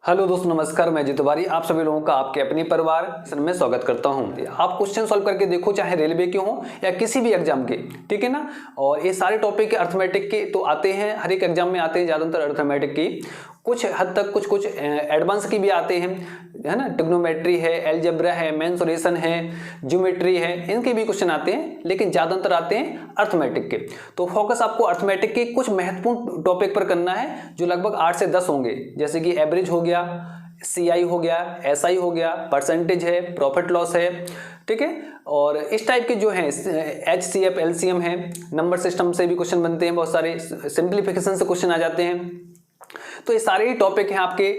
Hello दोस्तों, नमस्कार। मैं जीतू तिवारी आप सभी लोगों का आपके अपने परिवार में स्वागत करता हूं। आप क्वेश्चन सॉल्व करके देखो, चाहे रेलवे के हो या किसी भी एग्जाम के, ठीक है ना। और ये सारे टॉपिक अर्थमेटिक के तो आते हैं, हर एक एग्जाम में आते हैं ज़्यादातर अर्थमेटिक की, कुछ हद तक कुछ एडवांस की भी आते हैं, है ना। ट्रिग्नोमेट्री है, एलजेब्रा है, मेंसुरेशन है, ज्योमेट्री है, इनके भी क्वेश्चन आते हैं, लेकिन ज़्यादातर आते हैं अर्थमेटिक के। तो फोकस आपको अर्थमेटिक के कुछ महत्वपूर्ण टॉपिक पर करना है, जो लगभग 8 से 10 होंगे, जैसे कि एवरेज हो गया, CI हो गया, SI हो गया, परसेंटेज है, प्रॉफिट लॉस है, ठीक है। और इस टाइप के जो हैं HCF, LCM है, नंबर सिस्टम से भी क्वेश्चन बनते हैं, बहुत सारे सिंप्लीफिकेशन से क्वेश्चन आ जाते हैं। तो ये सारे ही टॉपिक हैं आपके।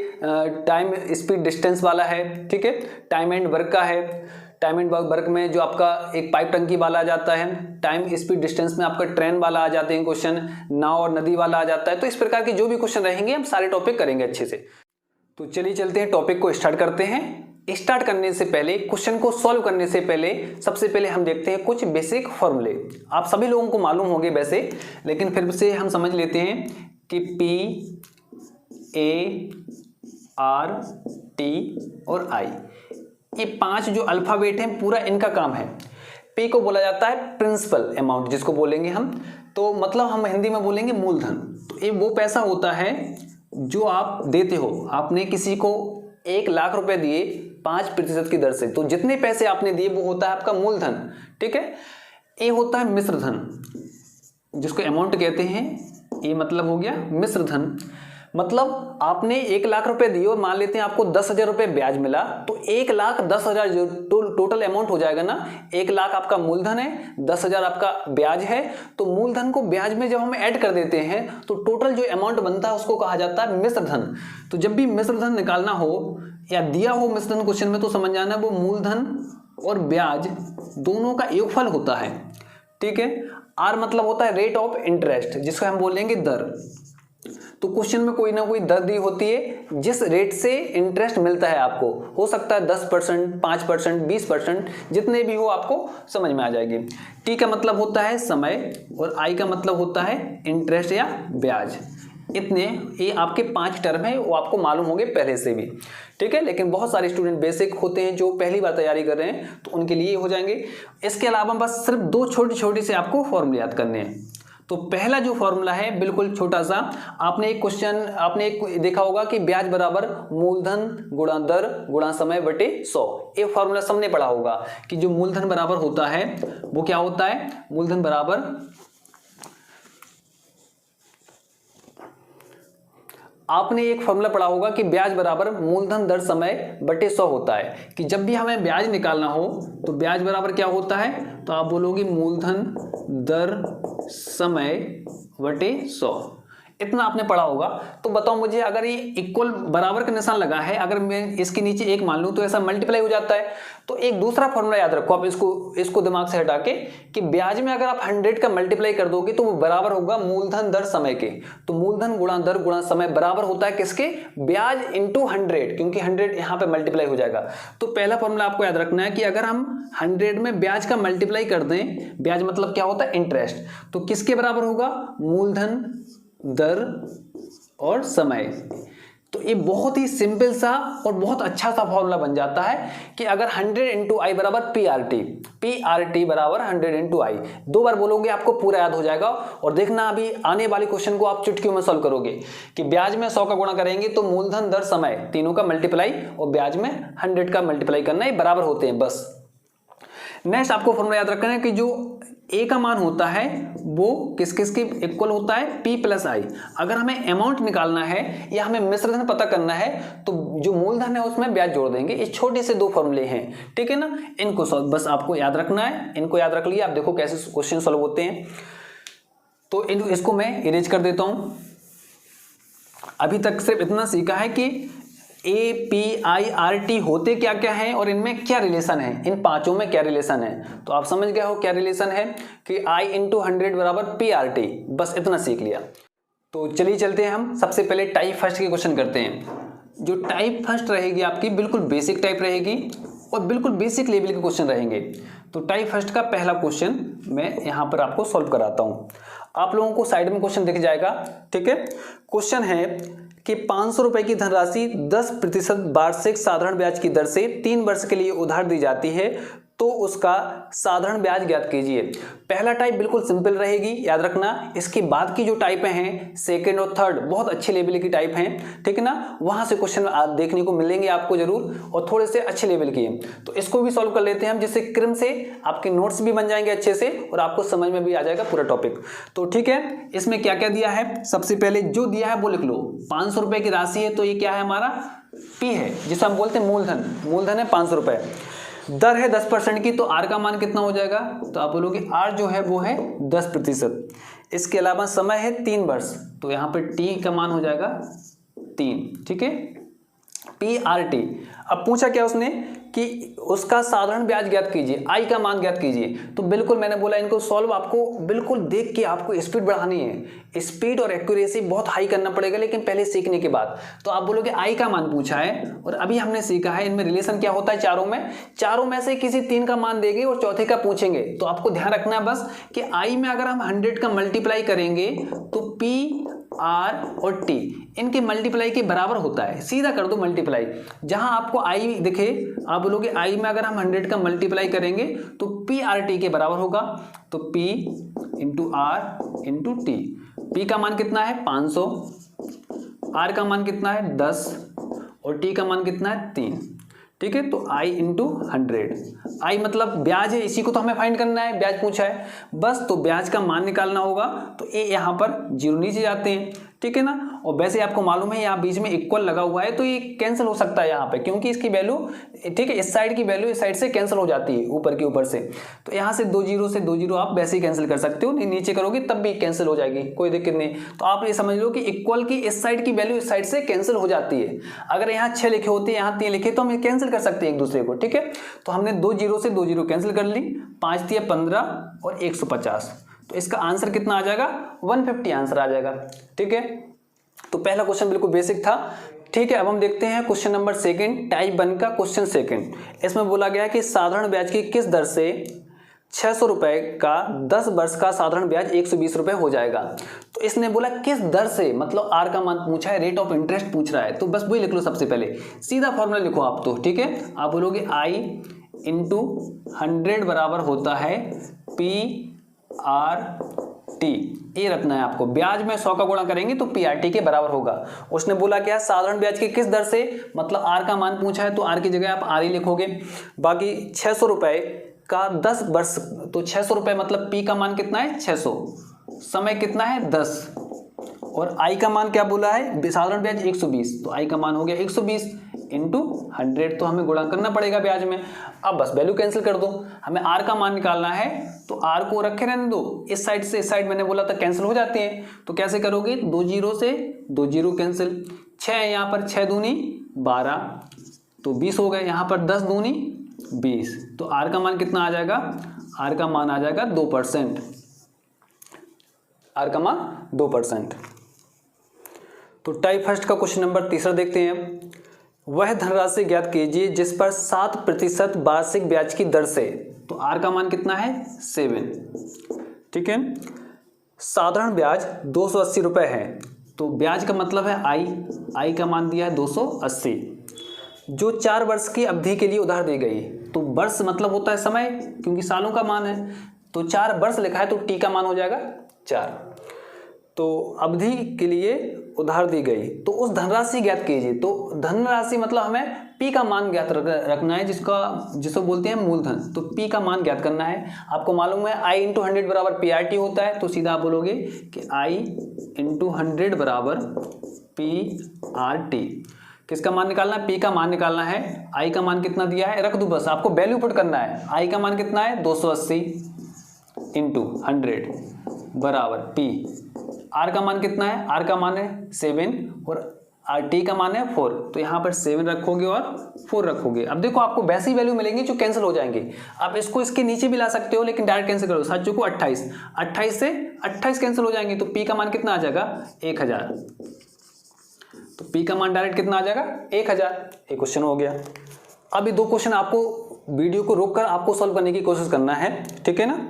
टाइम स्पीड डिस्टेंस वाला है, ठीक है। टाइम एंड वर्क का है, टाइम एंड वर्क में जो आपका एक पाइप टंकी वाला आ जाता है, टाइम स्पीड डिस्टेंस में आपका ट्रेन वाला आ जाते हैं क्वेश्चन, नाव और नदी वाला आ जाता है। तो इस प्रकार के जो भी क्वेश्चन रहेंगे हम सारे टॉपिक करेंगे अच्छे से। तो चलिए चलते हैं, टॉपिक को स्टार्ट करते हैं। स्टार्ट करने से पहले, क्वेश्चन को सॉल्व करने से पहले, सबसे पहले हम देखते हैं कुछ बेसिक फॉर्मूले। आप सभी लोगों को मालूम होंगे वैसे, लेकिन फिर से हम समझ लेते हैं कि PART और I, ये 5 जो अल्फाबेट हैं, पूरा इनका काम है। P को बोला जाता है प्रिंसिपल अमाउंट, जिसको बोलेंगे हम, तो मतलब हम हिंदी में बोलेंगे मूलधन। तो ये वो पैसा होता है जो आप देते हो। आपने किसी को 1 लाख रुपए दिए 5% की दर से, तो जितने पैसे आपने दिए वो होता है आपका मूलधन, ठीक है। ये होता है मिश्र धन, जिसको अमाउंट कहते हैं। ये मतलब हो गया मिश्र धन। मतलब आपने 1 लाख रुपए दिए और मान लेते हैं आपको 10,000 रुपए ब्याज मिला, तो 1,10,000 जो टोटल अमाउंट हो जाएगा ना। 1 लाख आपका मूलधन है, 10,000 आपका ब्याज है। तो मूलधन को ब्याज में जब हम ऐड कर देते हैं तो टोटल जो अमाउंट बनता है उसको कहा जाता है मिश्र धन। तो जब भी मिश्र धन निकालना हो या दिया हो मिश्र धन क्वेश्चन में, तो समझ जाना वो मूलधन और ब्याज दोनों का योगफल होता है, ठीक है। R मतलब होता है रेट ऑफ इंटरेस्ट, जिसको हम बोलेंगे दर। तो क्वेश्चन में कोई ना कोई दर दी होती है, जिस रेट से इंटरेस्ट मिलता है आपको, हो सकता है 10%, 5%, 20%, जितने भी हो आपको समझ में आ जाएगी। T का मतलब होता है समय और I का मतलब होता है इंटरेस्ट या ब्याज। इतने ये आपके 5 टर्म है, वो आपको मालूम होंगे पहले से भी, ठीक है। लेकिन बहुत सारे स्टूडेंट बेसिक होते हैं जो पहली बार तैयारी कर रहे हैं, तो उनके लिए हो जाएंगे। इसके अलावा बस सिर्फ 2 छोटे से आपको फॉर्मूले याद करने हैं। तो पहला जो फॉर्मूला है बिल्कुल छोटा सा, आपने एक देखा होगा कि ब्याज बराबर मूलधन गुणा दर गुणा समय बटे 100। ये फॉर्मूला सबने पढ़ा होगा कि जो मूलधन बराबर होता है वो क्या होता है, मूलधन बराबर, आपने एक फॉर्मूला पढ़ा होगा कि ब्याज बराबर मूलधन दर समय बटे 100 होता है। कि जब भी हमें ब्याज निकालना हो तो ब्याज बराबर क्या होता है, तो आप बोलोगे मूलधन दर समय बटे 100। इतना आपने पढ़ा होगा। तो बताओ मुझे, अगर ये इक्वल बराबर का निशान लगा है, अगर मैं इसके नीचे 1 मान लूं तो ऐसा मल्टीप्लाई हो जाता है। तो एक दूसरा फॉर्मूला याद रखो आप, इसको दिमाग से हटा के, कि ब्याज में अगर आप 100 का मल्टीप्लाई कर दोगे तो वो बराबर होगा मूलधन दर समय के। तो मूलधन गुणा दर गुणा समय बराबर होता है किसके, ब्याज इंटू 100, क्योंकि 100 यहाँ पे मल्टीप्लाई हो जाएगा। तो पहला फॉर्मूला आपको याद रखना है कि अगर हम 100 में ब्याज का मल्टीप्लाई कर दें, ब्याज मतलब क्या होता है, इंटरेस्ट, तो किसके बराबर होगा, मूलधन दर और समय। तो ये बहुत ही सिंपल सा और बहुत अच्छा सा फॉर्मूला बन जाता है कि अगर 100 इंटू आई बराबर PRT बराबर 100 इंटू आई, 2 बार बोलोगे आपको पूरा याद हो जाएगा। और देखना अभी आने वाले क्वेश्चन को आप चुटकियों में सॉल्व करोगे कि ब्याज में 100 का गुणा करेंगे तो मूलधन दर समय तीनों का मल्टीप्लाई और ब्याज में 100 का मल्टीप्लाई करना, ये बराबर होते हैं बस। नेक्स्ट आपको फॉर्मूला याद रखना है कि जो A का मान होता है वो किस के इक्वल होता है, P प्लस I। अगर हमें अमाउंट निकालना है या हमें मिश्रधन पता करना है तो जो मूलधन है उसमें ब्याज जोड़ देंगे। ये छोटे से 2 फॉर्मूले हैं, ठीक है ना। इनको बस आपको याद रखना है, इनको याद रख लिया। आप देखो कैसे क्वेश्चन सॉल्व होते हैं। तो इसको मैं इरेज कर देता हूं। अभी तक सिर्फ इतना सीखा है कि APIRT होते क्या क्या है और इनमें क्या रिलेशन है, इन 5 में क्या रिलेशन है। तो आप समझ गए हो क्या रिलेशन है कि I इंटू 100 बराबर PRT, बस इतना सीख लिया। तो चलिए चलते हैं, हम सबसे पहले टाइप फर्स्ट के क्वेश्चन करते हैं। जो टाइप फर्स्ट रहेगी आपकी बिल्कुल बेसिक टाइप रहेगी और बिल्कुल बेसिक लेवल के क्वेश्चन रहेंगे। तो टाइप फर्स्ट का पहला क्वेश्चन मैं यहाँ पर आपको सॉल्व कराता हूँ। आप लोगों को साइड में क्वेश्चन दिख जाएगा, ठीक है। क्वेश्चन है कि 500 रुपए की धनराशि 10% वार्षिक साधारण ब्याज की दर से 3 वर्ष के लिए उधार दी जाती है तो उसका साधारण ब्याज ज्ञात कीजिए। पहला टाइप बिल्कुल सिंपल रहेगी, याद रखना। इसके बाद की जो टाइप हैं सेकंड और थर्ड बहुत अच्छे लेवल की टाइप हैं, ठीक है ना। वहां से क्वेश्चन देखने को मिलेंगे आपको जरूर, और थोड़े से अच्छे लेवल के हैं। तो इसको भी सॉल्व कर लेते हैं हम, जिससे क्रम से आपके नोट्स भी बन जाएंगे अच्छे से और आपको समझ में भी आ जाएगा पूरा टॉपिक। तो ठीक है, इसमें क्या क्या दिया है, सबसे पहले जो दिया है वो लिख लो। 500 रुपए की राशि है तो ये क्या है, हमारा पी है, जिसे हम बोलते हैं मूलधन। मूलधन है 500 रुपए। दर है 10% की, तो आर का मान कितना हो जाएगा, तो आप बोलोगे आर जो है वो है 10%। इसके अलावा समय है 3 वर्ष, तो यहाँ पे टी का मान हो जाएगा 3, ठीक है, PRT। अब पूछा क्या उसने कि उसका साधारण ब्याज ज्ञात कीजिए, आई का मान ज्ञात कीजिए। तो बिल्कुल मैंने बोला इनको सॉल्व आपको बिल्कुल देख के आपको स्पीड बढ़ानी है, स्पीड और एक्यूरेसी बहुत हाई करना पड़ेगा, लेकिन पहले सीखने के बाद। तो आप बोलोगे आई का मान पूछा है और अभी हमने सीखा है इनमें रिलेशन क्या होता है, चारों में से किसी 3 का मान देंगे और चौथे का पूछेंगे। तो आपको ध्यान रखना है बस कि आई में अगर हम 100 का मल्टीप्लाई करेंगे तो पी आर और टी इनके मल्टीप्लाई के बराबर होता है, सीधा कर दो मल्टीप्लाई। जहां आपको आई दिखे आप बोलोगे आई में अगर हम 100 का मल्टीप्लाई करेंगे तो पी आर टी के बराबर होगा। तो P into R into T. P का मान कितना है 500, आर का मान कितना है 10 और टी का मान कितना है 3, ठीक है। तो आई इंटू 100, आई मतलब ब्याज है, इसी को तो हमें फाइंड करना है, ब्याज पूछा है बस। तो ब्याज का मान निकालना होगा, तो ए यहाँ पर 0 नीचे जाते हैं, ठीक है ना। और वैसे आपको मालूम है यहाँ बीच में इक्वल लगा हुआ है तो ये कैंसिल हो सकता है यहाँ पे, क्योंकि इसकी वैल्यू, ठीक है, इस साइड की वैल्यू इस साइड से कैंसिल हो जाती है ऊपर के ऊपर से। तो यहाँ से 2 0 से 2 0 आप वैसे ही कैंसिल कर सकते हो, नहीं नीचे करोगे तब भी कैंसिल हो जाएगी, कोई दिक्कत नहीं। तो आप ये समझ लो कि इक्वल की इस साइड की वैल्यू इस साइड से कैंसिल हो जाती है। अगर यहाँ 6 लिखे होते यहाँ 3 लिखे तो हम कैंसिल कर सकते हैं एक दूसरे को, ठीक है। तो हमने 2 0 से 2 0 कैंसिल कर ली, 5 × 15 और 150। तो इसका आंसर कितना आ जाएगा, 150 आंसर आ जाएगा, ठीक है। तो पहला क्वेश्चन बिल्कुल बेसिक था, ठीक है। अब हम देखते हैं क्वेश्चन नंबर 2 टाइप 1 का क्वेश्चन 2। इसमें बोला गया कि साधारण ब्याज की किस दर से 600 रुपए का 10 वर्ष का साधारण ब्याज 120 रुपए हो जाएगा। तो इसने बोला किस दर से, मतलब आर का मान पूछा है, रेट ऑफ इंटरेस्ट पूछ रहा है, तो बस वही लिख लो सबसे पहले, सीधा फॉर्मूला लिखो आप तो, ठीक है। आप बोलोगे आई इंटू 100 बराबर होता है PRT, ये रखना है आपको। ब्याज में 100 का गुणा करेंगे तो PRT के बराबर होगा। उसने बोला क्या, साधारण ब्याज की किस दर से, मतलब आर का मान पूछा है तो आर की जगह आप आर ही लिखोगे। बाकी 600 रुपए का 10 वर्ष, तो 600 रुपए मतलब पी का मान कितना है 600, समय कितना है 10, और आई का मान क्या बोला है, साधारण ब्याज 120, तो आई का मान हो गया 120 इंटू 100। तो हमें गुणा करना पड़ेगा ब्याज में। अब बस वैल्यू कैंसिल कर दो, हमें आर का मान निकालना है तो आर को रखे रहने दो, इस साइड से इस साइड मैंने बोला था कैंसिल हो जाते हैं। तो कैसे करोगे, 2 0 से 2 0 कैंसिल, 6 है यहाँ पर, 6 दूनी 12 तो 20 हो गए, यहाँ पर 10 दूनी 20। तो आर का मान कितना आ जाएगा, आर का मान आ जाएगा 2%, आर का मान 2%। तो टाइप फर्स्ट का क्वेश्चन नंबर 3 देखते हैं। वह धनराशि ज्ञात कीजिए जिस पर 7% वार्षिक ब्याज की दर से, तो आर का मान कितना है 7, ठीक है। साधारण ब्याज 280 रुपए है, तो ब्याज का मतलब है आई का मान दिया है 280, जो 4 वर्ष की अवधि के लिए उधार दी गई। तो वर्ष मतलब होता है समय, क्योंकि सालों का मान है, तो 4 वर्ष लिखा है तो टी का मान हो जाएगा 4। तो अवधि के लिए उधार दी गई, तो उस धनराशि ज्ञात कीजिए। तो धनराशि मतलब हमें पी का मान ज्ञात रखना है, जिसको बोलते हैं मूलधन। तो पी का मान ज्ञात करना है। आपको मालूम है आई इंटू 100 बराबर PRT होता है, तो सीधा आप बोलोगे कि आई इंटू 100 बराबर PRT। किसका मान निकालना है, पी का मान निकालना है। आई का मान कितना दिया है रख दो, बस आपको वैल्यू पुट करना है। आई का मान कितना है 280 इंटू 100 बराबर पी। आर का मान कितना है, आर का मान है 7 और आर टी का मान है 4, तो यहाँ पर 7 रखोगे और 4 रखोगे। अब देखो आपको वैसी वैल्यू मिलेंगी जो कैंसिल हो जाएंगे। आप इसको इसके नीचे भी ला सकते हो, लेकिन डायरेक्ट कैंसिल करो। 7 को 28, 28 से 28 कैंसिल हो जाएंगे, तो पी का मान कितना आ जाएगा 1000। तो पी का मान डायरेक्ट कितना आ जाएगा 1000। एक क्वेश्चन हो गया। अभी 2 क्वेश्चन आपको वीडियो को रोककर आपको सॉल्व करने की कोशिश करना है, ठीक है ना।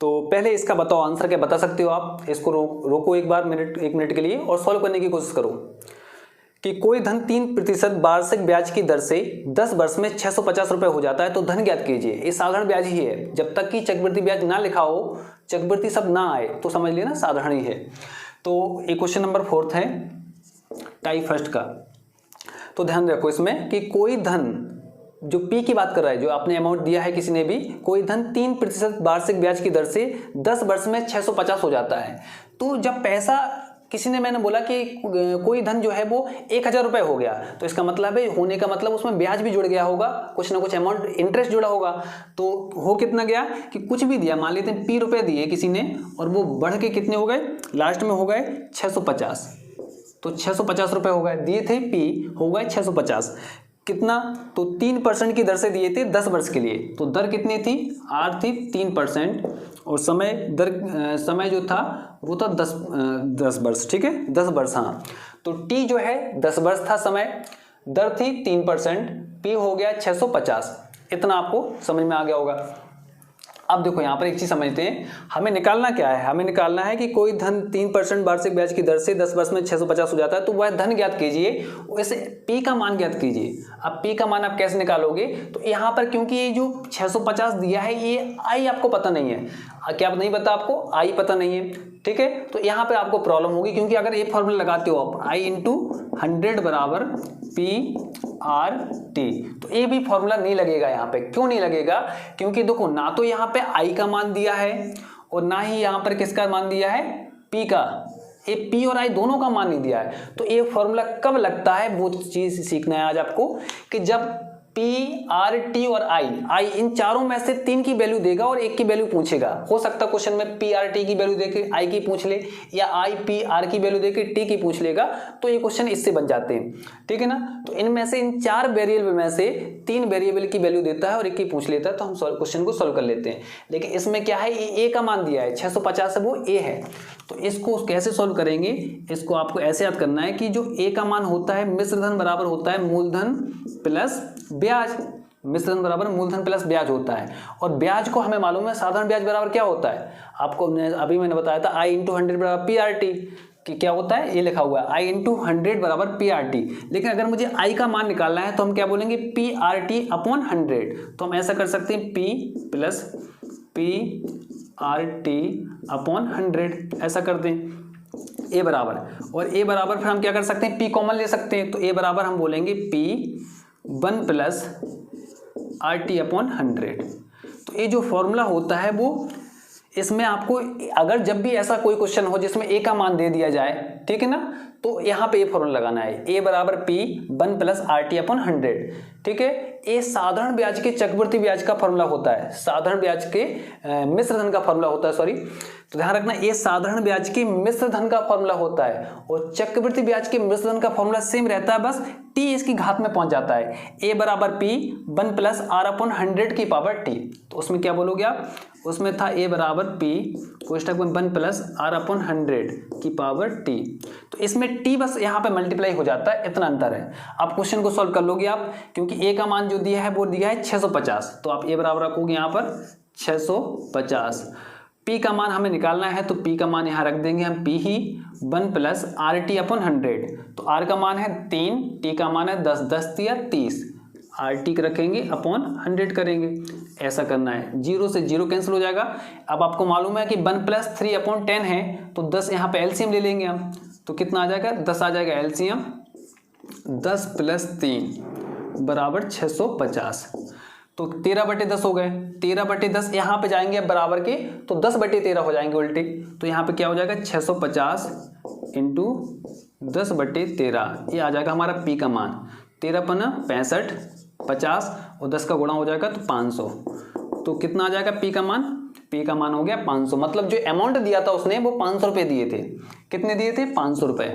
तो पहले इसका बताओ आंसर क्या बता सकते हो आप, इसको रोको एक बार, 1 मिनट के लिए और सॉल्व करने की कोशिश करो। कि कोई धन 3% वार्षिक ब्याज की दर से 10 वर्ष में 650 रुपये हो जाता है तो धन ज्ञात कीजिए। ये साधारण ब्याज ही है, जब तक कि चक्रवृद्धि ब्याज ना लिखा हो, चक्रवृद्धि शब्द ना आए तो समझ लेना साधारण ही है। तो ये क्वेश्चन नंबर 4 है टाइप फर्स्ट का। तो ध्यान रखो इसमें कि कोई धन, जो पी की बात कर रहा है, जो आपने अमाउंट दिया है किसी ने भी, कोई धन 3% वार्षिक ब्याज की दर से 10 वर्ष में 650 हो जाता है। तो जब पैसा किसी ने, मैंने बोला कि कोई धन जो है वो 1000 रुपये हो गया, तो इसका मतलब है, होने का मतलब उसमें ब्याज भी जुड़ गया होगा, कुछ ना कुछ अमाउंट इंटरेस्ट जुड़ा होगा। तो हो कितना गया कि कुछ भी दिया, मान लेते हैं P रुपये दिए किसी ने और वो बढ़ के कितने हो गए, लास्ट में हो गए 650। तो 650 रुपये हो गए, दिए थे P, हो गए 650। कितना, तो 3% की दर से दिए थे 10 वर्ष के लिए। तो दर कितनी थी, R थी 3% और समय जो था वो था 10 वर्ष, ठीक है, 10 वर्ष। हाँ, तो T जो है 10 वर्ष था समय, दर थी 3%, P हो गया 650। इतना आपको समझ में आ गया होगा। अब देखो यहाँ पर एक चीज समझते हैं, हमें निकालना क्या है, हमें निकालना है कि कोई धन 3% वार्षिक ब्याज की दर से 10 वर्ष में 650 हो जाता है, तो वह धन ज्ञात कीजिए, वैसे P का मान ज्ञात कीजिए। अब P का मान आप कैसे निकालोगे, तो यहाँ पर क्योंकि ये जो 650 दिया है ये I आपको पता नहीं है, क्या नहीं पता आपको, I पता नहीं है, ठीक है। तो यहाँ पे आपको प्रॉब्लम होगी, क्योंकि अगर ये फॉर्मूला लगाते हो आप I × 100 बराबर PRT, तो ये भी फॉर्मूला नहीं लगेगा यहाँ पे। क्यों नहीं लगेगा, क्योंकि देखो ना तो यहाँ पे I का मान दिया है और ना ही यहाँ पर किसका मान दिया है, P का। ये P और I दोनों का मान नहीं दिया है। तो ये फॉर्मूला कब लगता है वो चीज सीखना है आज आपको, कि जब P, R, T और I इन चारों में से 3 की वैल्यू देगा और 1 की वैल्यू पूछेगा। हो सकता क्वेश्चन में P, R, T की वैल्यू देके I की पूछ ले, या I, P, R की वैल्यू देके T की पूछ लेगा, तो ये क्वेश्चन इससे बन जाते हैं, ठीक है ना। तो इनमें से, इन 4 वेरिएबल में से 3 वेरिएबल की वैल्यू देता है और 1 की पूछ लेता है, तो हम क्वेश्चन को सॉल्व कर लेते हैं। लेकिन इसमें क्या है, A का मान दिया है 650 है, वो A है। तो इसको कैसे सॉल्व करेंगे, इसको आपको ऐसे याद करना है कि जो A का मान होता है, मिश्र धन बराबर होता है मूलधन प्लस ब्याज। मिश्र धन बराबर मूलधन प्लस ब्याज होता है, और ब्याज को हमें मालूम है साधारण ब्याज बराबर क्या होता है, आपको अभी मैंने बताया था I × 100 बराबर PRT, कि क्या होता है, ये लिखा हुआ है I × 100 बराबर PRT। लेकिन अगर मुझे I का मान निकालना है तो हम क्या बोलेंगे, PRT / 100। तो हम ऐसा कर सकते हैं P + PRT / 100, ऐसा कर दें। A बराबर, और A बराबर फिर हम क्या कर सकते हैं, P कॉमन ले सकते हैं, तो A बराबर हम बोलेंगे P1 + RT / 100। तो ये जो फॉर्मूला होता है वो, इसमें आपको अगर जब भी ऐसा कोई क्वेश्चन हो जिसमें A का मान दे दिया जाए, ठीक है ना, तो यहाँ पे ये फॉर्मूला लगाना है, A बराबर P1 + RT / 100, ठीक है। ये साधारण ब्याज के चक्रवृद्धि ब्याज का फॉर्मूला होता है, साधारण ब्याज के मिश्र धन का फॉर्मूला होता है, सॉरी। तो ध्यान रखना, ये साधारण ब्याज के मिश्र धन का फॉर्मूला होता है, और चक्रवृद्धि ब्याज के मिश्र धन का फॉर्मूला सेम रहता है, बस T इसकी घात में पहुंच जाता है। A बराबर P1 + R / 100 की पावर T। तो उसमें क्या बोलोगे आप, उसमें था A बराबर P कोष्टक में 1 + R / 100 की पावर T। तो इसमें T बस यहाँ पे मल्टीप्लाई हो जाता है, इतना अंतर है। आप क्वेश्चन को सॉल्व कर लोगे आप, क्योंकि A का मान जो दिया है वो दिया है 650, तो आप A बराबर रखोगे यहाँ पर 650। P का मान हमें निकालना है, तो P का मान यहाँ रख देंगे हम P ही 1 + RT / 100। तो R का मान है 3, T का मान है 10, 10 × 30, RT रखेंगे अपॉन 100 करेंगे, ऐसा करना है। 0 से 0 कैंसिल हो जाएगा। अब आपको मालूम है कि 1 + 3/10 है, तो 10 यहाँ पे एलसीएम ले लेंगे हम, तो कितना आ जाएगा, 10 आ जाएगा एलसीएम। 10 + 3 बराबर 650, तो 13/10 हो गए। 13/10 यहाँ पे जाएंगे अब बराबर के, तो 10/13 हो जाएंगे उल्टे। तो यहाँ पे क्या हो जाएगा, 650 × 10/13, ये आ जाएगा हमारा P का मान। 13 × 65, 50 और 10 का गुणा हो जाएगा तो 500। तो कितना आ जाएगा P का मान, P का मान हो गया 500। मतलब जो अमाउंट दिया था उसने वो 500 रुपये दिए थे। कितने दिए थे, 500 रुपये।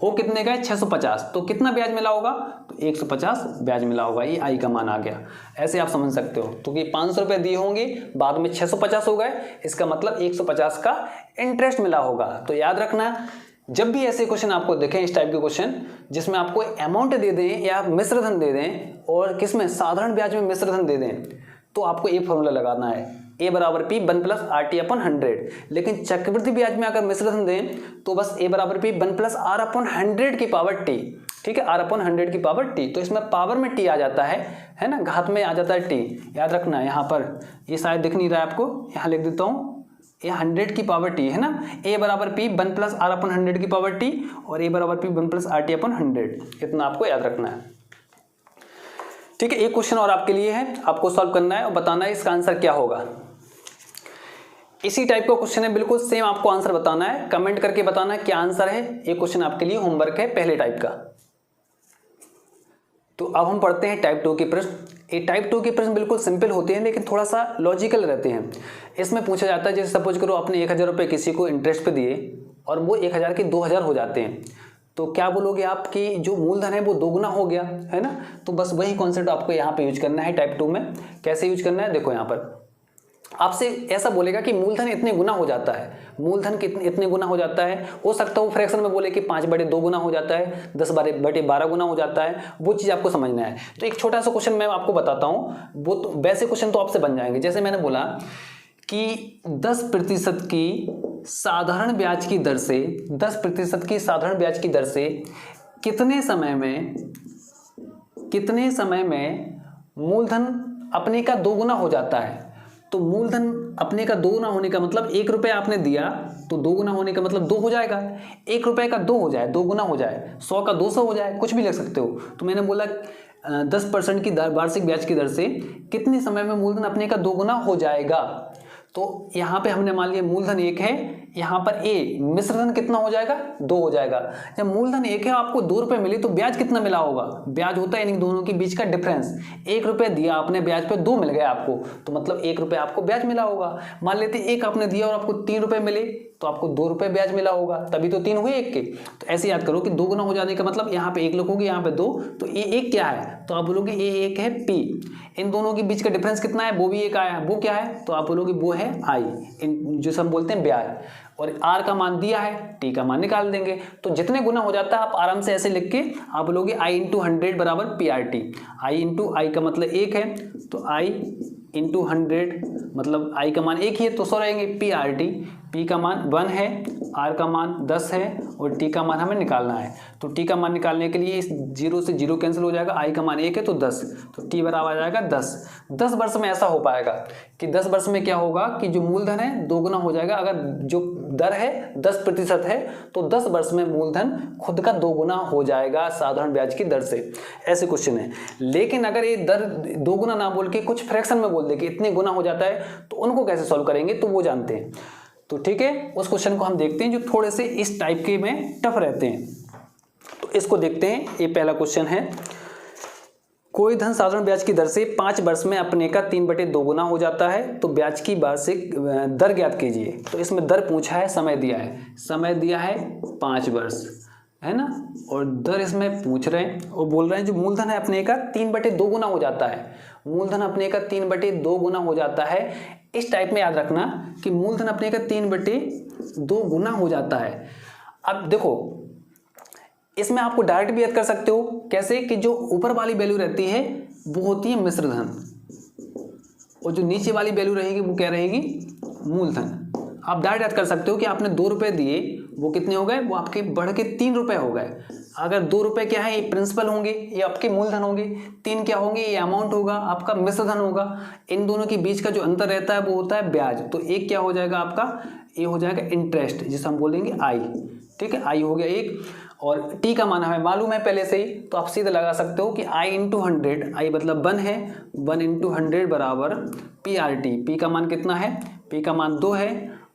हो कितने का, 650। तो कितना ब्याज मिला होगा, तो 150 ब्याज मिला होगा। ये I का मान आ गया, ऐसे आप समझ सकते हो। तो कि 500 रुपये दिए होंगे, बाद में 650 हो गए, इसका मतलब 150 का इंटरेस्ट मिला होगा। तो याद रखना, जब भी ऐसे क्वेश्चन आपको देखें, इस टाइप के क्वेश्चन जिसमें आपको अमाउंट दे दें या मिश्र धन दे दें, और किसमें साधारण ब्याज में मिश्र धन दे दें, तो आपको ये फॉर्मूला लगाना है। ए बराबर पी 1 प्लस आर टी अपन 100। लेकिन चक्रवृद्धि ब्याज में अगर मिश्र धन दें तो बस ए बराबर पी 1 प्लस आर अपन 100 की पावर टी, ठीक है, आर अपन 100 की पावर टी। तो इसमें पावर में टी आ जाता है ना, घात में आ जाता है टी, याद रखना है। यहाँ पर ये शायद दिख नहीं रहा है आपको, यहाँ लिख देता हूँ, ये 100 की पावर टी है ना, ए बराबर पी 1 प्लस आर अपन 100 की पावर टी और ए बराबर पी 1 प्लस आर टी अपन 100, इतना आपको याद रखना है, ठीक है। एक क्वेश्चन और आपके लिए है, आपको सॉल्व करना है और बताना है इसका आंसर क्या होगा। इसी टाइप का क्वेश्चन है, बिल्कुल सेम आपको आंसर बताना है, कमेंट करके बताना है क्या आंसर है। ये क्वेश्चन आपके लिए होमवर्क है पहले टाइप का। तो अब हम पढ़ते हैं टाइप 2 के प्रश्न। ये टाइप 2 के प्रश्न बिल्कुल सिंपल होते हैं लेकिन थोड़ा सा लॉजिकल रहते हैं। इसमें पूछा जाता है, जैसे सपोज करो आपने 1000 रुपये किसी को इंटरेस्ट पे दिए और वो 1000 के 2000 हो जाते हैं, तो क्या बोलोगे आप कि जो मूलधन है वो दोगुना हो गया, है ना। तो बस वही कॉन्सेप्ट आपको यहाँ पे यूज करना है टाइप 2 में। कैसे यूज करना है, देखो यहाँ पर आपसे ऐसा बोलेगा कि मूलधन इतने गुना हो जाता है, मूलधन इतने गुना हो जाता है। हो सकता है वो फ्रैक्शन में बोले कि 5/2 गुना हो जाता है, 10/12 गुना हो जाता है, वो चीज़ आपको समझना है। तो एक छोटा सा क्वेश्चन मैं आपको बताता हूँ, वो तो वैसे क्वेश्चन तो आपसे बन जाएंगे। जैसे मैंने बोला कि 10% की साधारण ब्याज की दर से 10% की साधारण ब्याज की दर से कितने समय में मूलधन अपने का दोगुना हो जाता है। तो मूलधन अपने का दोगुना होने का मतलब 1 रुपये आपने दिया तो दोगुना होने का मतलब 2 हो जाएगा। 1 रुपये का 2 हो जाए, 2 गुना हो जाए, 100 का 200 हो जाए, कुछ भी लिख सकते हो। तो मैंने बोला 10% की वार्षिक ब्याज की दर से कितने समय में मूलधन अपने का दोगुना हो जाएगा। तो यहाँ पे हमने मान लिया मूलधन 1 है, यहाँ पर ए मिश्रधन कितना हो जाएगा, 2 हो जाएगा। जब मूलधन 1 है आपको 2 रुपये मिले तो ब्याज कितना मिला होगा, ब्याज होता है इन दोनों के बीच का डिफरेंस। 1 रुपये दिया आपने, ब्याज पे 2 मिल गया आपको, तो मतलब 1 रुपये आपको ब्याज मिला होगा। मान लेते 1 आपने दिया और आपको 3 रुपये मिले तो आपको 2 रुपये ब्याज मिला होगा, तभी तो 3 हुए 1 के। तो ऐसे याद करो कि 2 गुना हो जाने का मतलब यहाँ पे 1 लिखोगे, यहाँ पे 2, तो ये 1 क्या है, तो आप बोलोगे ये 1 है पी। इन दोनों के बीच का डिफरेंस कितना है, वो भी 1 आया, वो क्या है, तो आप बोलोगे वो है आई, जो हम बोलते हैं ब्याज। और आर का मान दिया है, टी का मान निकाल देंगे। तो जितने गुना हो जाता है आप आराम से ऐसे लिख के आप बोलोगे आई इंटू 100 बराबर पी आर टी। आई इंटू आई का मतलब 1 है, तो आई इंटू 100 मतलब आई का मान 1 ही है, तो 100 रहेंगे। पी आर टी, पी का मान 1 है, आर का मान 10 है और टी का मान हमें निकालना है। तो टी का मान निकालने के लिए इस 0 से 0 कैंसिल हो जाएगा, आई का मान 1 है तो 10, तो टी बराबर आ जाएगा 10। 10 वर्ष में ऐसा हो पाएगा कि 10 वर्ष में क्या होगा कि जो मूलधन है 2 गुना हो जाएगा। अगर जो दर है 10% है तो 10 वर्ष में मूलधन खुद का 2 गुना हो जाएगा साधारण ब्याज की दर से। ऐसे क्वेश्चन है। लेकिन अगर ये दर 2 गुना ना बोल के कुछ फ्रैक्शन में बोल दे कि इतने गुना हो जाता है, तो उनको कैसे सॉल्व करेंगे तो वो जानते हैं। तो ठीक है, उस क्वेश्चन को हम देखते हैं जो थोड़े से इस टाइप के में टफ रहते हैं। तो इसको देखते हैं। ये पहला क्वेश्चन है, कोई धन साधारण ब्याज की दर से 5 वर्ष में अपने का 3/2 गुना हो जाता है, तो ब्याज की वार्षिक दर ज्ञात कीजिए। तो इसमें दर पूछा है, समय दिया है, समय दिया है 5 वर्ष, है ना, और दर इसमें पूछ रहे हैं और बोल रहे हैं जो मूलधन है अपने का 3/2 गुना हो जाता है। मूलधन अपने का 3/2 गुना हो जाता है। इस टाइप में याद रखना कि मूलधन अपने का 3/2 गुना हो जाता है। अब देखो इसमें आपको डायरेक्ट भी याद कर सकते हो, कैसे कि जो ऊपर वाली वैल्यू रहती है वो होती है मिश्रधन और जो नीचे वाली वैल्यू रहेगी वो क्या रहेगी, मूलधन। आप डायरेक्ट याद कर सकते हो कि आपने 2 रुपये दिए, वो कितने हो गए, वो आपके बढ़ के 3 रुपये हो गए। अगर 2 रुपये क्या है, ये प्रिंसिपल होंगे, ये आपके मूलधन होंगे। 3 क्या होंगे, ये अमाउंट होगा, आपका मिश्रधन होगा। इन दोनों के बीच का जो अंतर रहता है वो होता है ब्याज। तो एक क्या हो जाएगा आपका, ये हो जाएगा इंटरेस्ट, जिसे हम बोलेंगे आई। ठीक है, आई हो गया एक, और टी का मान हमें मालूम है पहले से ही, तो आप सीधे लगा सकते हो कि आई इंटू 100, आई मतलब 1 है, 1 इंटू 100 बराबर पी आर टी। पी का मान कितना है, पी का मान 2 है,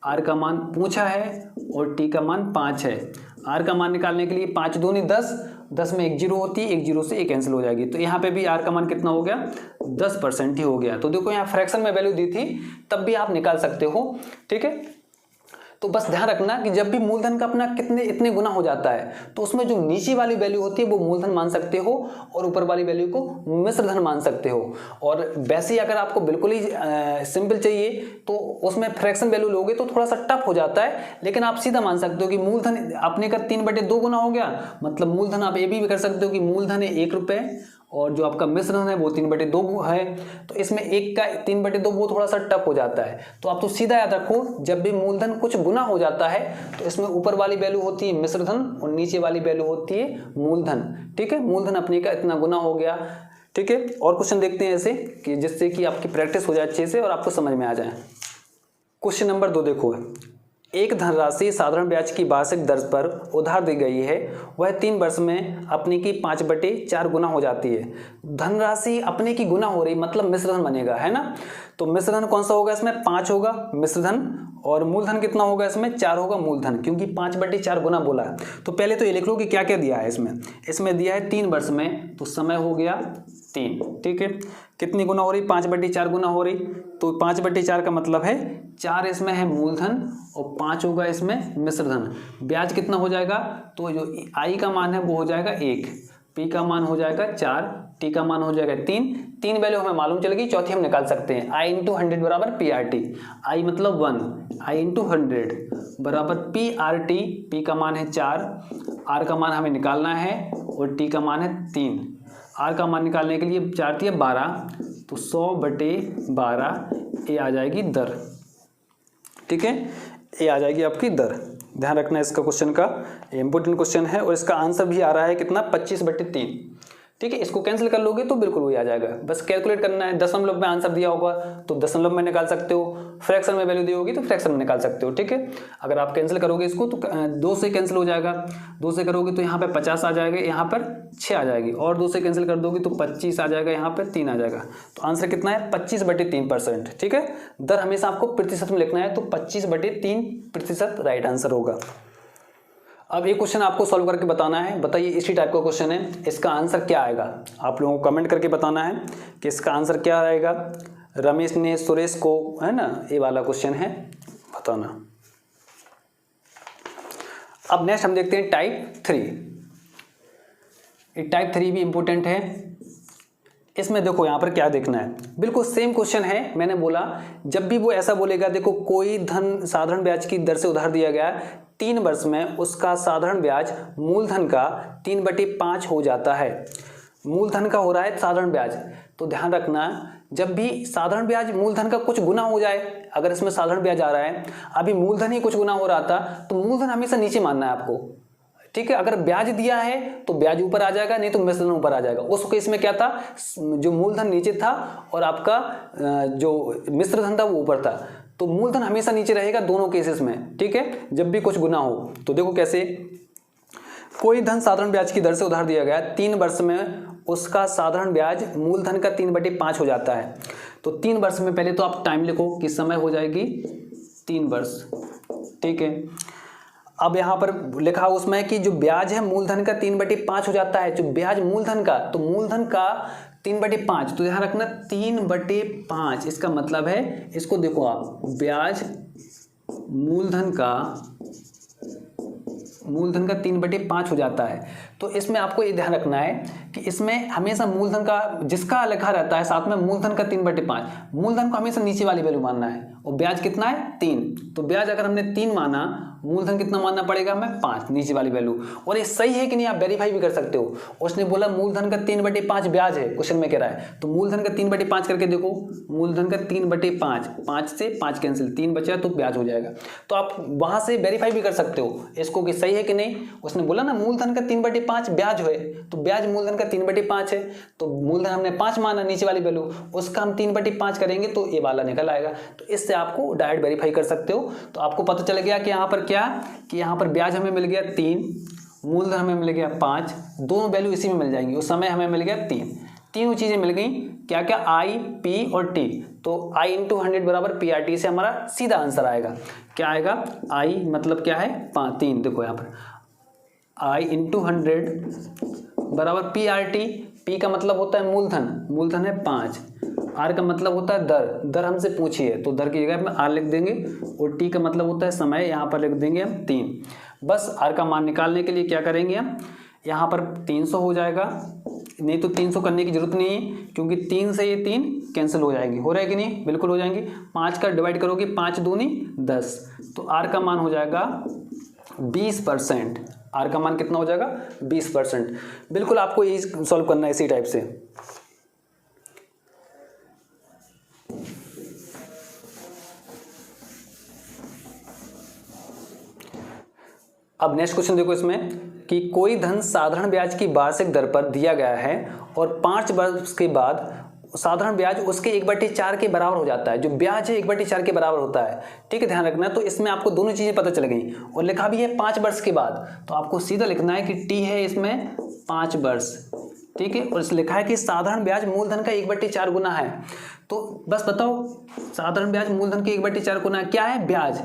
आर का मान पूछा है और टी का मान 5 है। आर का मान निकालने के लिए 5 दूनी 10, 10 में 1 जीरो होती है, 1 जीरो से 1 कैंसिल हो जाएगी। तो यहाँ पे भी आर का मान कितना हो गया, 10% ही हो गया। तो देखो यहाँ फ्रैक्शन में वैल्यू दी थी, तब भी आप निकाल सकते हो। ठीक है, तो बस ध्यान रखना कि जब भी मूलधन का अपना इतने गुना हो जाता है तो उसमें जो नीचे वाली वैल्यू होती है वो मूलधन मान सकते हो और ऊपर वाली वैल्यू को मिश्रधन मान सकते हो। और वैसे ही अगर आपको बिल्कुल ही सिंपल चाहिए तो उसमें फ्रैक्शन वैल्यू लोगे तो थोड़ा सा टफ हो जाता है, लेकिन आप सीधा मान सकते हो कि मूलधन अपने का 3/2 गुना हो गया, मतलब मूलधन आप ये भी कर सकते हो कि मूलधन है 1 रुपये और जो आपका मिश्रण है वो 3/2 है। तो इसमें एक का 3/2 वो थोड़ा सा टफ हो जाता है। तो आप तो सीधा याद रखो, जब भी मूलधन कुछ गुना हो जाता है तो इसमें ऊपर वाली वैल्यू होती है मिश्रधन और नीचे वाली वैल्यू होती है मूलधन। ठीक है, मूलधन अपने का इतना गुना हो गया। ठीक है, और क्वेश्चन देखते हैं ऐसे कि जिससे कि आपकी प्रैक्टिस हो जाए अच्छे से और आपको समझ में आ जाए। क्वेश्चन नंबर 2 देखो, एक धनराशि साधारण ब्याज की वार्षिक दर पर उधार दी गई है, वह 3 वर्ष में अपने की 5/4 गुना हो जाती है। धनराशि अपने की गुना हो रही मतलब मिश्रधन बनेगा, है ना। तो मिश्रधन कौन सा होगा इसमें, 5 होगा मिश्रधन, और मूलधन कितना होगा इसमें, 4 होगा मूलधन, क्योंकि 5/4 गुना बोला है। तो पहले तो ये लिख लो कि क्या क्या दिया है इसमें दिया है 3 वर्ष में, तो समय हो गया 3। ठीक है, कितनी गुना हो रही, 5/4 गुना हो रही। तो 5/4 का मतलब है 4 इसमें है मूलधन और 5 होगा इसमें मिश्रधन। ब्याज कितना हो जाएगा, तो जो आई का मान है वो हो जाएगा 1, पी का मान हो जाएगा 4, टी का मान हो जाएगा 3 वैल्यू हमें मालूम चल गई, चौथी हम निकाल सकते हैं। आई इंटू 100 बराबर पी आर टी, आई मतलब 1, आई इंटू 100 बराबर पी आर टी, पी का मान है 4, आर का मान हमें निकालना है और टी का मान है 3। आर का मान निकालने के लिए 4 थी 12, तो 100/12 ये आ जाएगी दर। ठीक है, ये आ जाएगी आपकी दर। ध्यान रखना इसका क्वेश्चन का, इंपोर्टेंट क्वेश्चन है और इसका आंसर भी आ रहा है कितना, 25/3। ठीक है, इसको कैंसिल कर लोगे तो बिल्कुल वही आ जाएगा। बस कैलकुलेट करना है, दशमलव में आंसर दिया होगा तो दशमलव में निकाल सकते हो, फ्रैक्शन में वैल्यू दी होगी तो फ्रैक्शन में निकाल सकते हो। ठीक है, अगर आप कैंसिल करोगे इसको तो 2 से कैंसिल हो जाएगा, 2 से करोगे तो यहाँ पे 50 आ जाएगा, यहाँ पर 6 आ जाएगी, और 2 से कैंसिल कर दोगे तो 25 आ जाएगा, यहाँ पर 3 आ जाएगा। तो आंसर कितना है, 25/3%। ठीक है, दर हमेशा आपको प्रतिशत में लिखना है, तो 25/3% राइट आंसर होगा। अब ये क्वेश्चन आपको सॉल्व करके बताना है। बताइए, इसी टाइप का क्वेश्चन है, इसका आंसर क्या आएगा, आप लोगों को कमेंट करके बताना है कि इसका आंसर क्या आएगा। रमेश ने सुरेश को, है ना, ये वाला क्वेश्चन है, बताना। अब नेक्स्ट हम देखते हैं टाइप 3। ये टाइप 3 भी इंपॉर्टेंट है। इसमें देखो यहाँ पर क्या देखना है, बिल्कुल सेम क्वेश्चन है। मैंने बोला जब भी वो ऐसा बोलेगा, देखो कोई धन साधारण ब्याज की दर से उधार दिया गया 3 वर्ष में, उसका साधारण ब्याज मूलधन का 3/5 हो जाता है। मूलधन का हो रहा है साधारण ब्याज, तो ध्यान रखना जब भी साधारण ब्याज मूलधन का कुछ गुना हो जाए, अगर इसमें साधारण ब्याज आ रहा है, अभी मूलधन ही कुछ गुना हो रहा था, तो मूलधन हमेशा नीचे मानना है आपको। ठीक है, अगर ब्याज दिया है तो ब्याज ऊपर आ जाएगा, नहीं तो मिश्रण ऊपर आ जाएगा। उस केस में क्या था, जो मूलधन नीचे था और आपका जो मिश्रधन था वो ऊपर था, तो मूलधन हमेशा नीचे रहेगा दोनों केसेस में। ठीक है, जब भी कुछ गुना हो। तो देखो कैसे, कोई धन साधारण ब्याज की दर से उधार दिया गया 3 वर्ष में, उसका साधारण ब्याज मूलधन का 3/5 हो जाता है। तो 3 वर्ष में पहले तो आप टाइम लिखो कि समय हो जाएगी 3 वर्ष। ठीक है, अब यहाँ पर लिखा उसमें कि जो ब्याज है मूलधन का 3/5 हो जाता है, जो ब्याज मूलधन का, तो मूलधन का 3/5, तो ध्यान रखना 3/5, इसका मतलब है, इसको देखो आप, ब्याज मूलधन का 3/5 हो जाता है। तो इसमें आपको ये ध्यान रखना है कि इसमें हमेशा मूलधन का जिसका लिखा रहता है साथ में मूलधन का 3/5, मूलधन को हमेशा नीचे वाली वैल्यू मानना है, और ब्याज कितना है 3। तो ब्याज अगर हमने 3 माना, मूलधन कितना मानना पड़ेगा हमें 5, नीचे वाली वैल्यू। और ये सही है कि नहीं आप वेरीफाई भी कर सकते हो। उसने बोला मूलधन का 3/5 ब्याज है, क्वेश्चन में कह रहा है, तो मूलधन का 3/5 करके देखो, मूलधन का 3/5, 5 से 5 कैंसिल, 3 बचा तो ब्याज हो जाएगा। तो आप वहां से वेरीफाई भी कर सकते हो इसको कि सही है कि नहीं। उसने बोला ना मूलधन का 3/5 ब्याज है, तो ब्याज मूलधन का 3/5 है, तो मूलधन हमने 5 माना नीचे वाली वैल्यू, उसका हम 3/5 करेंगे तो ये वाला निकल आएगा। तो इससे आपको डायरेक्ट वेरीफाई कर सकते हो। तो आपको पता चल गया कि यहाँ पर क्या, कि यहाँ पर ब्याज हमें मिल गया 3, मूलधन हमें मिल गया 5, दोनों वैल्यू इसी में मिल जाएंगी, उस समय हमें मिल गया 3, तीनों चीजें मिल गई। क्या क्या, आई, पी और टी। तो आई इंटू 100 बराबर पी आर टी से हमारा सीधा आंसर आएगा। क्या आएगा, आई मतलब क्या है 3, देखो यहाँ पर आई इंटू 100 बराबर पी आर टी। पी का मतलब होता है मूलधन, मूलधन है 5, आर का मतलब होता है दर, दर हमसे पूछी है तो दर की जगह में आर लिख देंगे, और टी का मतलब होता है समय, यहाँ पर लिख देंगे हम 3। बस आर का मान निकालने के लिए क्या करेंगे हम, यहाँ पर 300 हो जाएगा, नहीं तो 300 करने की जरूरत नहीं है, क्योंकि 3 से ये 3 कैंसिल हो जाएंगी, हो रहा है कि नहीं, बिल्कुल हो जाएंगी। 5 का डिवाइड करोगे, 5 दूनी 10, तो आर का मान हो जाएगा 20%। आर का मान कितना हो जाएगा 20%। बिल्कुल आपको ये सॉल्व करना है इसी टाइप से। अब नेक्स्ट क्वेश्चन देखो इसमें कि कोई धन साधारण ब्याज की वार्षिक दर पर दिया गया है और 5 वर्ष के बाद साधारण ब्याज उसके 1/4 के बराबर हो जाता है। जो ब्याज है 1/4 के बराबर होता है। ठीक है, ध्यान रखना। तो इसमें आपको दोनों चीजें पता चल गई और लिखा भी है 5 वर्ष के बाद, तो आपको सीधा लिखना है कि टी है इसमें 5 वर्ष। ठीक है, और इसमें लिखा है कि साधारण ब्याज मूलधन का 1/4 गुना है। तो बस बताओ साधारण ब्याज मूलधन के 1/4 गुना क्या है? ब्याज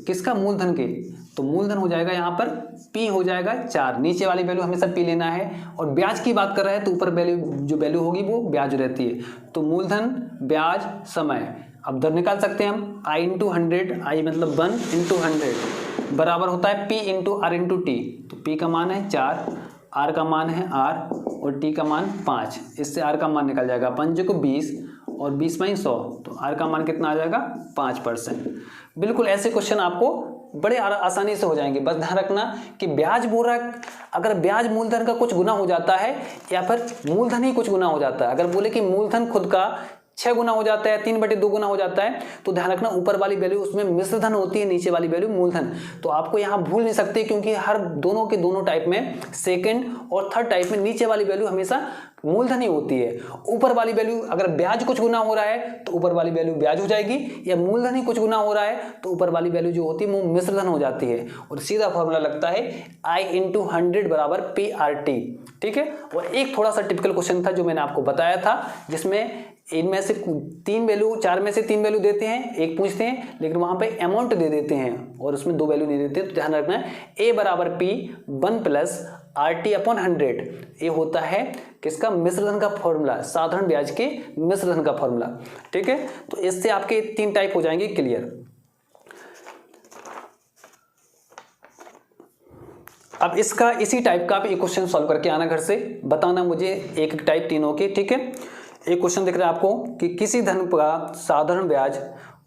किसका? मूलधन के। तो मूलधन हो जाएगा यहाँ पर P हो जाएगा 4, नीचे वाली वैल्यू हमेशा P लेना है। और ब्याज की बात कर रहे हैं तो ऊपर वैल्यू जो वैल्यू होगी वो ब्याज रहती है। तो मूलधन ब्याज समय, अब दर निकाल सकते हैं हम I × 100, I मतलब 1 × 100 बराबर होता है P × R × T। तो P का मान है 4, R का मान है R और T का मान 5। इससे R का मान निकल जाएगा 5 को 20 और 20 में 100, तो R का मान कितना आ जाएगा 5%। बिल्कुल ऐसे क्वेश्चन आपको बड़े आसानी से हो जाएंगे। बस ध्यान रखना कि ब्याज बोल रहा है, अगर ब्याज मूलधन का कुछ गुना हो जाता है या फिर मूलधन ही कुछ गुना हो जाता है, अगर बोले कि मूलधन खुद का 6 गुना हो जाता है, 3/2 गुना हो जाता है, तो ध्यान रखना ऊपर वाली वैल्यू उसमें मिश्र धन होती है, नीचे वाली वैल्यू मूलधन। तो आपको यहाँ भूल नहीं सकते, क्योंकि हर दोनों के दोनों टाइप में, सेकंड और थर्ड टाइप में नीचे वाली वैल्यू हमेशा मूलधन ही होती है। ऊपर वाली वैल्यू अगर ब्याज कुछ गुना हो रहा है तो ऊपर वाली वैल्यू ब्याज हो जाएगी, या मूलधन ही कुछ गुना हो रहा है तो ऊपर वाली वैल्यू जो होती है वो मिश्रधन हो जाती है। और सीधा फॉर्मूला लगता है I × 100 बराबर PRT। ठीक है, और एक थोड़ा सा टिपिकल क्वेश्चन था जो मैंने आपको बताया था, जिसमें इनमें से 3 वैल्यू, 4 में से 3 वैल्यू देते हैं, एक पूछते हैं, लेकिन वहां पे अमाउंट दे देते हैं और उसमें 2 वैल्यू नहीं देते। तो ध्यान रखना है A बराबर P 1 + RT/100, ये होता है किसका? मिश्रधन का फॉर्मूला, साधारण ब्याज के मिश्रधन का फॉर्मूला। ठीक है, तो इससे आपके 3 टाइप हो जाएंगे क्लियर। अब इसका इसी टाइप का आप एक क्वेश्चन सॉल्व करके आना घर से, बताना मुझे एक एक टाइप तीनों के। ठीक है, एक क्वेश्चन दिख रहा है आपको कि किसी धन का साधारण ब्याज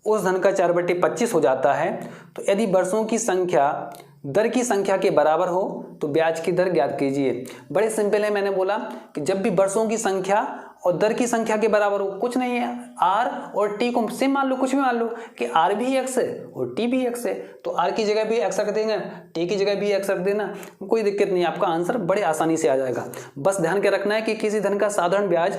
उस धन का 4/25 हो जाता है, तो यदि वर्षों की संख्या दर की संख्या के बराबर हो तो ब्याज की दर ज्ञात कीजिए। बड़े सिंपल है, मैंने बोला कि जब भी वर्षों की संख्या और दर की संख्या के बराबर हो, कुछ नहीं है, R और T को सेम मान लो, कुछ भी मान लो कि R भी x है और T भी x है, तो R की जगह भी x रख देंगे, T की जगह भी x रख देना, कोई दिक्कत नहीं, आपका आंसर बड़े आसानी से आ जाएगा। बस ध्यान के रखना है कि किसी धन का साधारण ब्याज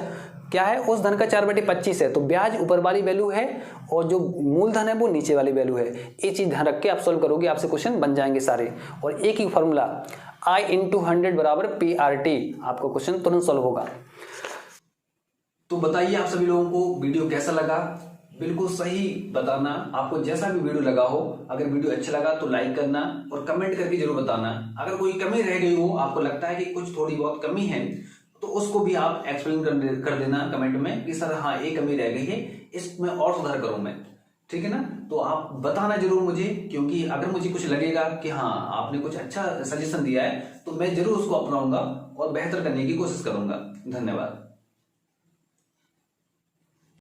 क्या है? उस धन का 4/25 है, तो ब्याज ऊपर वाली वैल्यू है और जो मूलधन है वो नीचे वाली वैल्यू है। ये चीज ध्यान रख के आप सोल्व करोगे, आपसे क्वेश्चन बन जाएंगे सारे। और एक ही फॉर्मूला I × 100 बराबर PRT, आपका क्वेश्चन तुरंत सोल्व होगा। तो बताइए आप सभी लोगों को वीडियो कैसा लगा, बिल्कुल सही बताना। आपको जैसा भी वीडियो लगा हो, अगर वीडियो अच्छा लगा तो लाइक करना और कमेंट करके जरूर बताना। अगर कोई कमी रह गई हो, आपको लगता है कि कुछ थोड़ी बहुत कमी है, तो उसको भी आप एक्सप्लेन कर देना कमेंट में कि सर हाँ ये कमी रह गई है, इसमें और सुधार करूं मैं। ठीक है ना, तो आप बताना जरूर मुझे, क्योंकि अगर मुझे कुछ लगेगा कि हाँ आपने कुछ अच्छा सजेशन दिया है तो मैं जरूर उसको अपनाऊंगा और बेहतर करने की कोशिश करूंगा। धन्यवाद।